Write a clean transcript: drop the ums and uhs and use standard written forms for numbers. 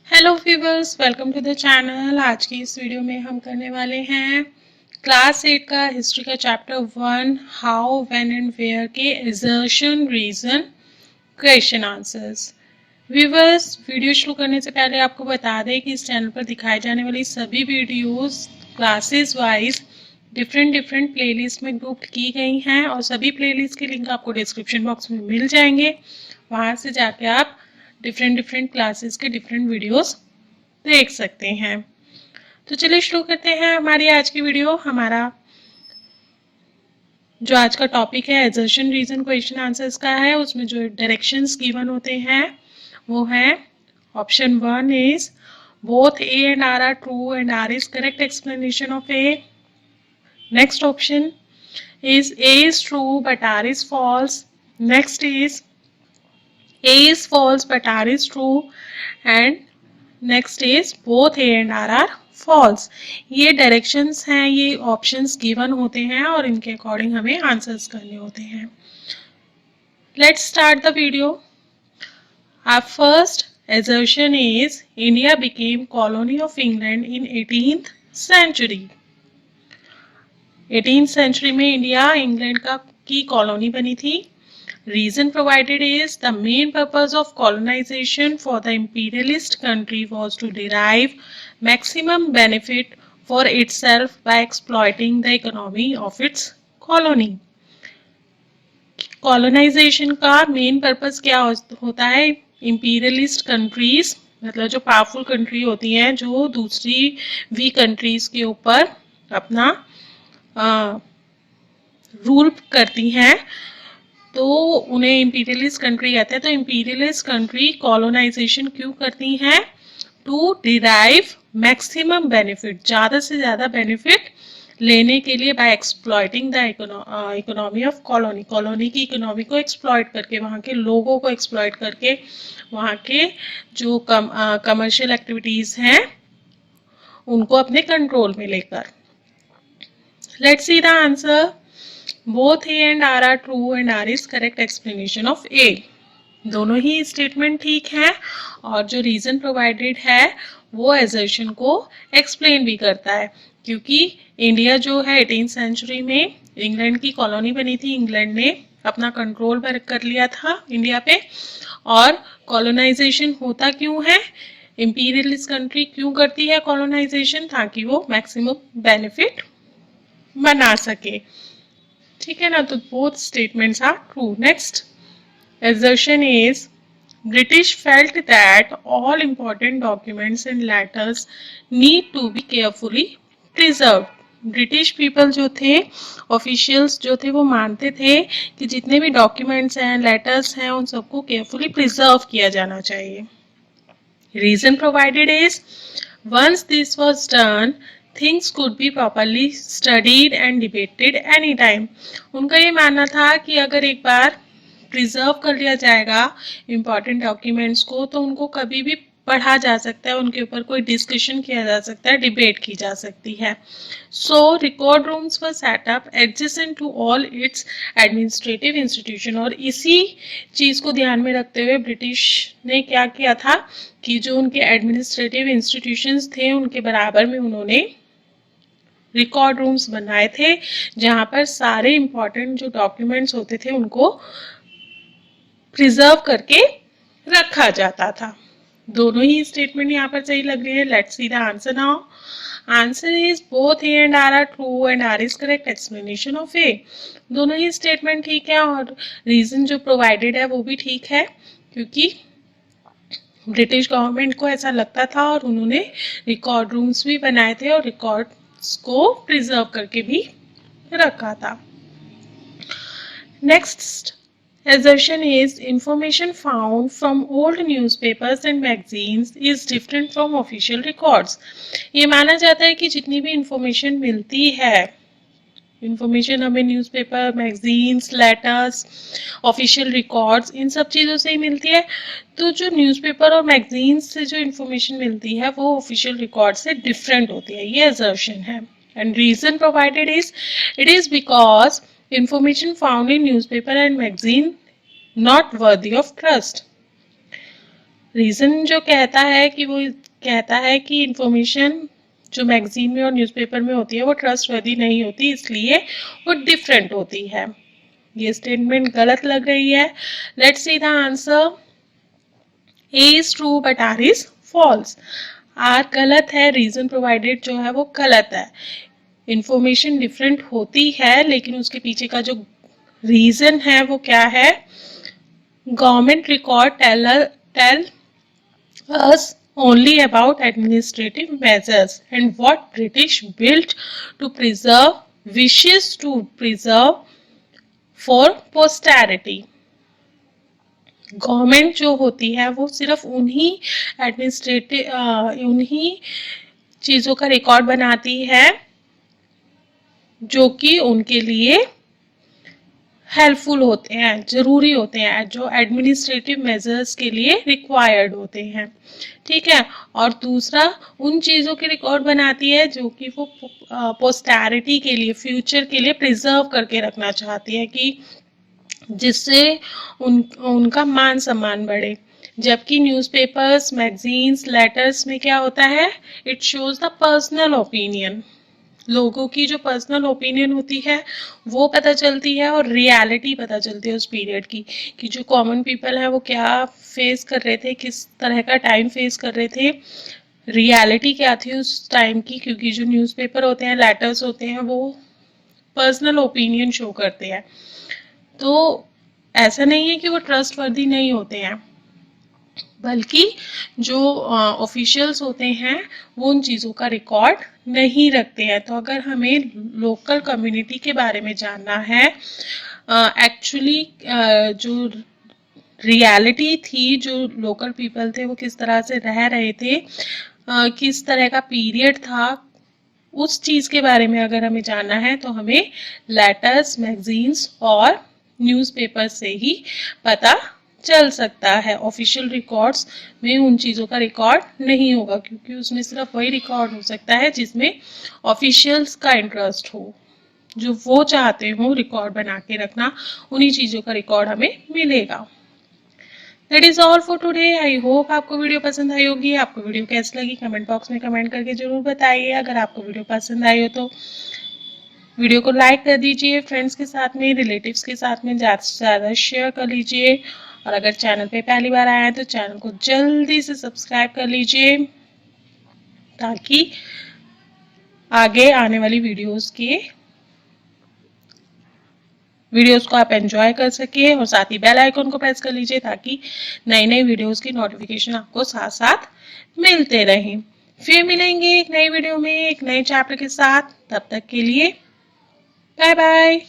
Hello viewers, welcome to the channel. आज की इस वीडियो में हम करने वाले हैं क्लास 8 का हिस्ट्री का chapter 1 how when and where के assertion reason question answers. Viewers, video शुरू करने से पहले आपको बता दें कि इस चैनल पर दिखाई जाने वाली सभी videos classes wise different playlist में ग्रुप की गई हैं और सभी प्लेलिस्ट के लिंक आपको डिस्क्रिप्शन बॉक्स में मिल जाएंगे। वहां से जाके आप डिफरेंट क्लासेस के डिफरेंट वीडियोस देख सकते हैं। तो चलिए शुरू करते हैं हमारी आज की वीडियो। हमारा जो आज का टॉपिक है असर्शन रीजन क्वेश्चन आंसर्स का है, उसमें जो डायरेक्शंस गिवन होते हैं वो है option 1 is both A and R are true and R is correct explanation of A. Next option is A is true but R is false. Next is A is false but R is true and next is both A and R are false. ये directions हैं, ये options given होते हैं और इनके according हमें answers करने होते हैं। Let's start the video. Our first assertion is India became colony of England in 18th century. 18th century में इंडिया इंग्लैंड की कॉलोनी बनी थी। Reason provided is the main purpose of colonization for the imperialist country was to derive maximum benefit for itself by exploiting the economy of its colony. Colonization का main purpose क्या होता है? Imperialist countries मतलब जो powerful country होती हैं जो दूसरी वीक कंट्रीज के ऊपर अपना रूल करती हैं, तो उन्हें इंपीरियलिस्ट कंट्री कहते हैं। तो इंपीरियलिस्ट कंट्री कॉलोनाइजेशन क्यों करती हैं? टू डिराइव मैक्सिमम बेनिफिट, ज़्यादा से ज़्यादा बेनिफिट लेने के लिए by exploiting the economy of colony. Colony की इकोनॉमी को एक्सप्लॉइट करके, वहाँ के लोगों को एक्सप्लॉइट करके, वहाँ के जो कमर्शियल एक्टिविटीज़ हैं उनको अपने कंट्रोल में लेकर। Let's see the answer. Both A and R are true and R is correct explanation of A. दोनों ही स्टेटमेंट ठीक है और जो रीजन प्रोवाइडेड है वो assertion को एक्सप्लेन भी करता है, क्योंकि इंडिया जो है 18th सेंचुरी में इंग्लैंड की कॉलोनी बनी थी। इंग्लैंड ने अपना कंट्रोल कर लिया था इंडिया पे। और कॉलोनाइजेशन होता क्यों है? इंपीरियलिस्ट कंट्री क्यों करती है कॉलोनाइजेशन? ताकि वो मैक्सिमम बेनिफिट बना सके। ठीक है ना? तो both statements are true. Next assertion is British felt that all important documents and letters need to be carefully preserved. British people जो थे, ऑफिशियल्स जो थे, वो मानते थे कि जितने भी डॉक्यूमेंट्स हैं, लेटर्स हैं, उन सबको केयरफुली प्रिजर्व किया जाना चाहिए। Reason provided is once this was done things could be properly studied and debated anytime. उनका ये मानना था कि अगर एक बार प्रिजर्व कर लिया जाएगा इम्पॉर्टेंट डॉक्यूमेंट्स को, तो उनको कभी भी पढ़ा जा सकता है, उनके ऊपर कोई डिस्कशन किया जा सकता है, डिबेट की जा सकती है। So record rooms were set up adjacent to all its administrative institution. और इसी चीज़ को ध्यान में रखते हुए ब्रिटिश ने क्या किया था कि जो उनके एडमिनिस्ट्रेटिव इंस्टीट्यूशंस थे उनके बराबर में उन्होंने रिकॉर्ड रूम्स बनाए थे, जहाँ पर सारे इम्पॉर्टेंट जो डॉक्यूमेंट्स होते थे उनको प्रिजर्व करके रखा जाता था। दोनों ही स्टेटमेंट यहाँ पर सही लग रही है। Let's see the answer now. Answer is both A and R R true and R is correct explanation of A. दोनों ही स्टेटमेंट ठीक है और रीजन जो प्रोवाइडेड है वो भी ठीक है, क्योंकि ब्रिटिश गवर्नमेंट को ऐसा लगता था और उन्होंने रिकॉर्ड रूम्स भी बनाए थे और रिकॉर्ड्स को प्रिजर्व करके भी रखा था। Next assertion is information found from old newspapers and magazines is different from official records. ये माना जाता है कि जितनी भी इंफॉर्मेशन मिलती है, इंफॉर्मेशन हमें newspaper, magazines, letters, official records, इन सब चीज़ों से ही मिलती है। तो जो न्यूज़पेपर और मैगजीन्स से जो इंफॉर्मेशन मिलती है वो ऑफिशियल रिकॉर्ड से डिफरेंट होती है। ये assertion है। And reason provided is it is because information found in newspaper and magazine not worthy of trust. Reason जो कहता है कि वो कहता है कि इंफॉर्मेशन जो मैगजीन में और न्यूज़पेपर में होती है वो ट्रस्टवर्दी नहीं होती, इसलिए वो डिफरेंट होती है। ये स्टेटमेंट गलत लग रही है। Let's see the answer. A is true but R is false. R गलत है, रीजन प्रोवाइडेड जो है वो गलत है। इंफॉर्मेशन डिफरेंट होती है लेकिन उसके पीछे का जो रीजन है वो क्या है? Government record tell us only about administrative measures and what British built to preserve, wishes to preserve for posterity. Government जो होती है वो सिर्फ उन्हीं चीज़ों का रिकॉर्ड बनाती है जो कि उनके लिए हेल्पफुल होते हैं, जरूरी होते हैं, जो एडमिनिस्ट्रेटिव मेजर्स के लिए रिक्वायर्ड होते हैं। ठीक है। और दूसरा उन चीज़ों के रिकॉर्ड बनाती है जो कि वो पोस्टैरिटी के लिए, फ्यूचर के लिए प्रिजर्व करके रखना चाहती है कि जिससे उनका मान सम्मान बढ़े। जबकि न्यूज़पेपर्स, मैगजीन्स, लेटर्स में क्या होता है? It shows the personal opinion. लोगों की जो पर्सनल ओपिनियन होती है वो पता चलती है और रियलिटी पता चलती है उस पीरियड की, कि जो कॉमन पीपल है वो क्या फेस कर रहे थे, किस तरह का टाइम फेस कर रहे थे, रियलिटी क्या थी उस टाइम की। क्योंकि जो न्यूज़पेपर होते हैं, लेटर्स होते हैं, वो पर्सनल ओपिनियन शो करते हैं। तो ऐसा नहीं है कि वो ट्रस्टवर्दी नहीं होते हैं, बल्कि जो ऑफिशियल्स होते हैं वो उन चीज़ों का रिकॉर्ड नहीं रखते हैं। तो अगर हमें लोकल कम्युनिटी के बारे में जानना है, एक्चुअली जो रियलिटी थी, जो लोकल पीपल थे वो किस तरह से रह रहे थे, किस तरह का पीरियड था, उस चीज़ के बारे में अगर हमें जानना है तो हमें लेटर्स, मैगजीन्स और न्यूज़पेपर से ही पता चल सकता है। ऑफिशियल रिकॉर्ड्स में उन चीज़ों का रिकॉर्ड नहीं होगा, क्योंकि उसमें सिर्फ वही रिकॉर्ड हो सकता है जिसमें ऑफिशियल्स का इंटरेस्ट हो, जो वो चाहते हो रिकॉर्ड बना के रखना, उन्हीं चीज़ों का रिकॉर्ड हमें मिलेगा। That is all for today. I hope आपको वीडियो पसंद आई होगी। आपको वीडियो कैसी लगी कमेंट बॉक्स में कमेंट करके जरूर बताइए। अगर आपको वीडियो पसंद आई हो तो वीडियो को लाइक कर दीजिए, फ्रेंड्स के साथ में, रिलेटिव्स के साथ में ज़्यादा से ज़्यादा शेयर कर लीजिए। और अगर चैनल पे पहली बार आए हैं तो चैनल को जल्दी से सब्सक्राइब कर लीजिए, ताकि आगे आने वाली वीडियोस को आप एंजॉय कर सके। और साथ ही बेल आइकन को प्रेस कर लीजिए ताकि नई नई वीडियोस की नोटिफिकेशन आपको साथ साथ मिलते रहें। फिर मिलेंगे एक नई वीडियो में एक नए चैप्टर के साथ। तब तक के लिए बाय बाय।